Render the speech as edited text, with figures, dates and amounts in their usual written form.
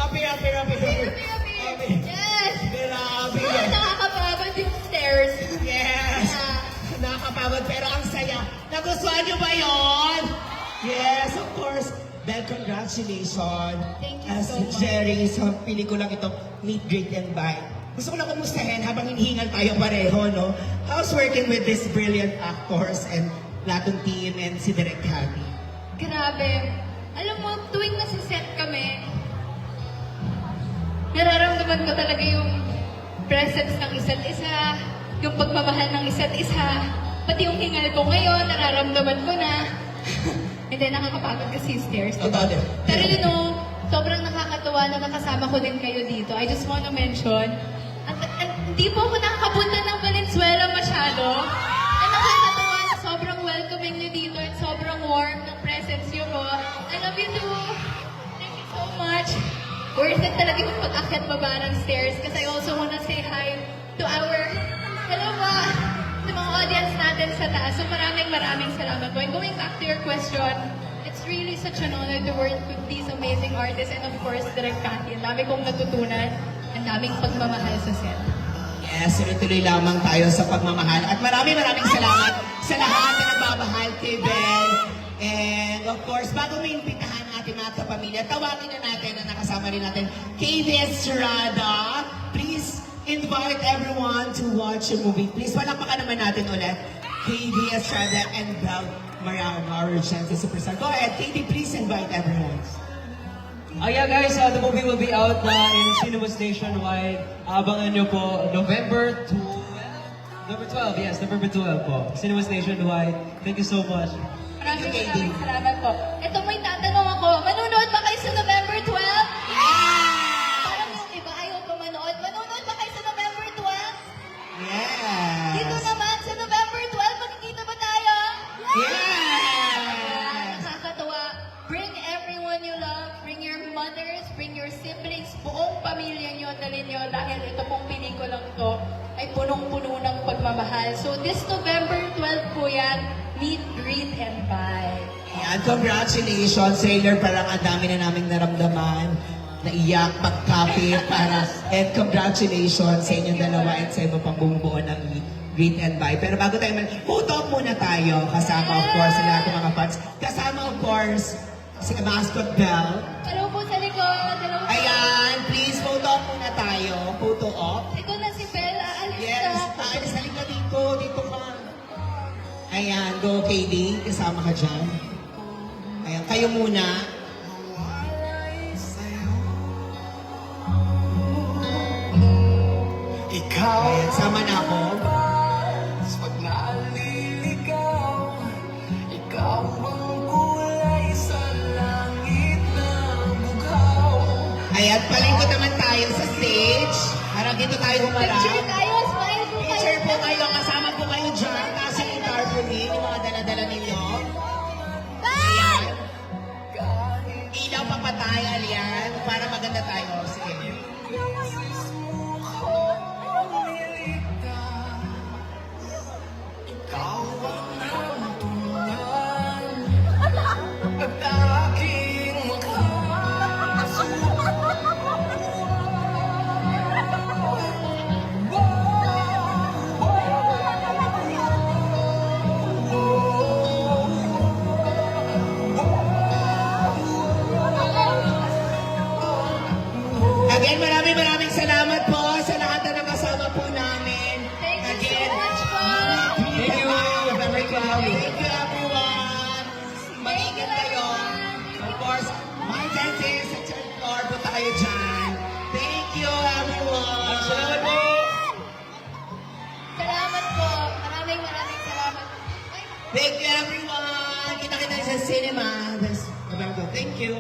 Happy. Yes! Grabe. Nakakapagod yung stairs. Yes. Nakakapagod pero ang saya. Nagustuhan niyo ba yon? Yes, of course. Bel, congratulations. Thank you As so much. Jerry, sa pelikulang ito, Meet, Greet, and Buy. Gusto ko lang kumustahin habang hinihingal tayo pareho, no? How's working with these brilliant actors and lahat ng team and si Direk Cathy? Grabe. Alam mo, tuwing nasa set kami, nararamdaman ko talaga yung presence ng isa't isa, yung pagmamahal ng isa't isa, pati yung hingal ko ngayon, nararamdaman ko na. And then nakakapagod kasi yung stairs. Diba? Totoo din. Pero you know, sobrang nakakatuwa na nakasama ko din kayo dito. I just want to mention, hindi po ako nakakapunta ng Valenzuela masyado. At nakakatuwa na sobrang welcoming nyo dito at sobrang warm ng presence nyo po. I love you too. Thank you so much. Worth it talaga yung pag-akyat baba ng stairs kasi I also want to say hi to our, hello ba, sa mga audience natin sa taas. So maraming salamat po. And going back to your question, it's really such an honor to work with these amazing artists and of course, Direk Cathy. Ang dami kong natutunan, ang daming pagmamahal sa set. Yes, tuloy lamang tayo sa pagmamahal. At maraming salamat sa lahat na nagbabahal kay Bel. And of course, bago may imbitahan natin mga kapamilya, tawagin na natin na nakasama rin natin KV Estrada. Please invite everyone to watch the movie. Please, palakpakan naman natin ulit. KV Estrada and Bel Marijan, the superstar. Go ahead, KV, please invite everyone. Yeah guys, the movie will be out in cinemas nationwide. Abangan nyo po November 12, yes, November 12 po. Cinemas nationwide. Thank you so much. Maraming salamat po. Ito may tatanong ako, manunood ba kayo sa November 12? Parang yung iba ayaw pa manood. Manunood ba kayo sa November 12? Yes. Dito naman sa November 12, makikita ba tayo? Yes. Nakakatawa. Bring everyone you love. Bring your mothers, bring your siblings, buong pamilya nyo, dalhin nyo dahil ito pong pelikulang to ay punong-puno ng pagmamahal. So this November 12 po yan, Meet, Greet, and Buy. Yan, congratulations, Sailor. Parang ang dami na naming naramdaman. Naiyak, pagkapit, and congratulations sa inyong dalawa at sa iba pang bumubuo ng Meet, Greet, and Buy. Pero bago tayo photo op muna tayo. Kasama, of course, sa lahat ng mga fans. Kasama, of course, si Mascot Bell. Hello po sa likod. Hello po. Ayan, please, photo op muna tayo. Photo op. Ikaw na si Bella. Alis Yes, ka. aalis na ka dito. Dito ka. Ayan, go KD. Kasama ka dyan. Ayan, kayo muna. Ikaw Ayan, sama na ako. pag naaliligaw, ikaw ang kulay sa langit na bughaw. Ayan, palingkod naman tayo sa stage. Para dito tayo humarap. Picture tayo. Smile po kayo. Picture po kayo. Kasama po kayo dyan. Kasi yung tarpaulin, yung mga dala-dala ninyo. Ayan. Ilaw papatay, Alian. Para maganda tayo. Sige. Ikaw ang hantungan at aking Again, maraming salamat po sa lahat na nakasama po namin. Thank you Again, so much po. Thank you. Thank you. Thank you, everyone. Mag-ingat kayo. Of course, my dentist sa third floor. Punta kayo dyan. Thank you, everyone. Salamat po! Salamat po. Maraming salamat. Ay, Thank you, everyone. Kita-kita sa cinema. Thank you.